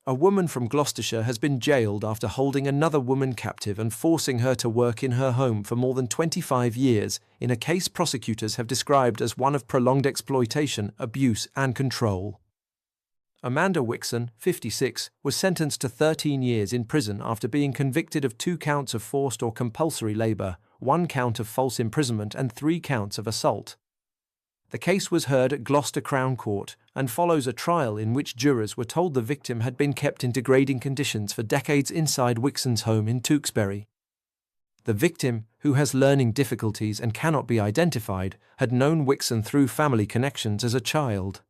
A woman from Gloucestershire has been jailed after holding another woman captive and forcing her to work in her home for more than 25 years, in a case prosecutors have described as one of prolonged exploitation, abuse, and control. Amanda Wixon, 56, was sentenced to 13 years in prison after being convicted of 2 counts of forced or compulsory labour, 1 count of false imprisonment, and 3 counts of assault. The case was heard at Gloucester Crown Court and follows a trial in which jurors were told the victim had been kept in degrading conditions for decades inside Wixon's home in Tewkesbury. The victim, who has learning difficulties and cannot be identified, had known Wixon through family connections as a child.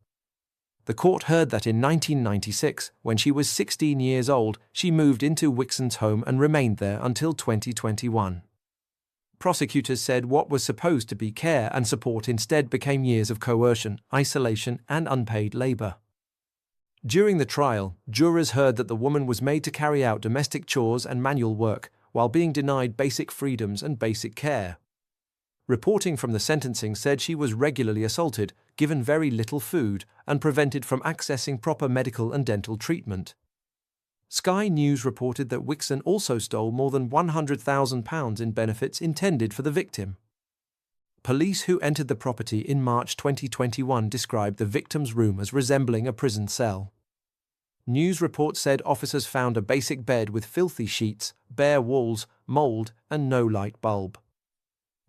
The court heard that in 1996, when she was 16 years old, she moved into Wixon's home and remained there until 2021. Prosecutors said what was supposed to be care and support instead became years of coercion, isolation, and unpaid labor. During the trial, jurors heard that the woman was made to carry out domestic chores and manual work, while being denied basic freedoms and basic care. Reporting from the sentencing said she was regularly assaulted, given very little food, and prevented from accessing proper medical and dental treatment. Sky News reported that Wixon also stole more than £100,000 in benefits intended for the victim. Police who entered the property in March 2021 described the victim's room as resembling a prison cell. News reports said officers found a basic bed with filthy sheets, bare walls, mould, and no light bulb.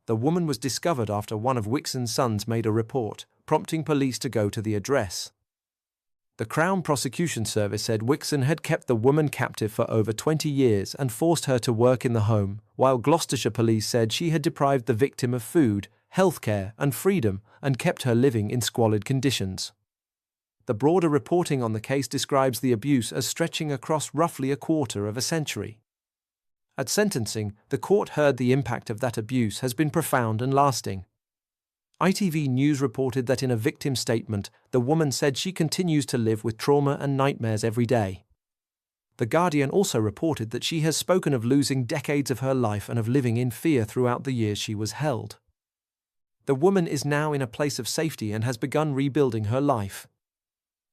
The woman was discovered after one of Wixon's sons made a report, prompting police to go to the address. The Crown Prosecution Service said Wixon had kept the woman captive for over 20 years and forced her to work in the home, while Gloucestershire Police said she had deprived the victim of food, healthcare, and freedom and kept her living in squalid conditions. The broader reporting on the case describes the abuse as stretching across roughly a quarter of a century. At sentencing, the court heard the impact of that abuse has been profound and lasting. ITV News reported that in a victim statement, the woman said she continues to live with trauma and nightmares every day. The Guardian also reported that she has spoken of losing decades of her life and of living in fear throughout the years she was held. The woman is now in a place of safety and has begun rebuilding her life.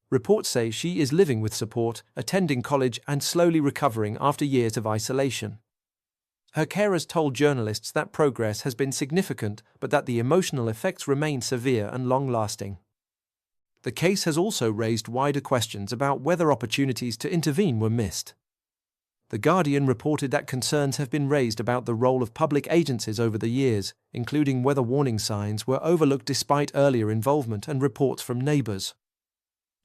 Reports say she is living with support, attending college, and slowly recovering after years of isolation. Her carers told journalists that progress has been significant, but that the emotional effects remain severe and long-lasting. The case has also raised wider questions about whether opportunities to intervene were missed. The Guardian reported that concerns have been raised about the role of public agencies over the years, including whether warning signs were overlooked despite earlier involvement and reports from neighbours.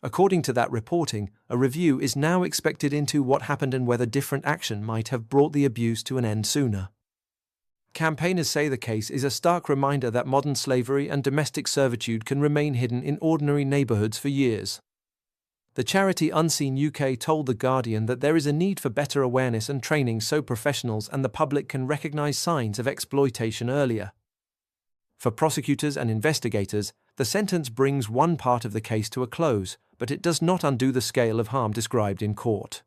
According to that reporting, a review is now expected into what happened and whether different action might have brought the abuse to an end sooner. Campaigners say the case is a stark reminder that modern slavery and domestic servitude can remain hidden in ordinary neighbourhoods for years. The charity Unseen UK told The Guardian that there is a need for better awareness and training so professionals and the public can recognise signs of exploitation earlier. For prosecutors and investigators, the sentence brings one part of the case to a close, but it does not undo the scale of harm described in court.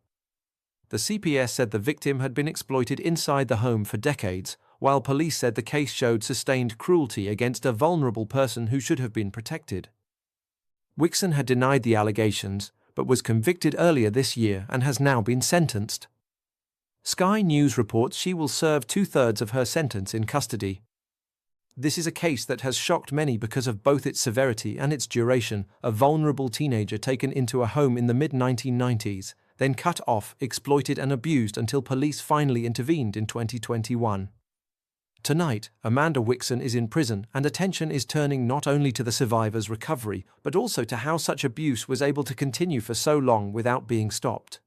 The CPS said the victim had been exploited inside the home for decades, while police said the case showed sustained cruelty against a vulnerable person who should have been protected. Wixon had denied the allegations, but was convicted earlier this year and has now been sentenced. Sky News reports she will serve 2/3 of her sentence in custody. This is a case that has shocked many because of both its severity and its duration. A vulnerable teenager taken into a home in the mid-1990s, then cut off, exploited and abused until police finally intervened in 2021. Tonight, Amanda Wixon is in prison and attention is turning not only to the survivor's recovery, but also to how such abuse was able to continue for so long without being stopped.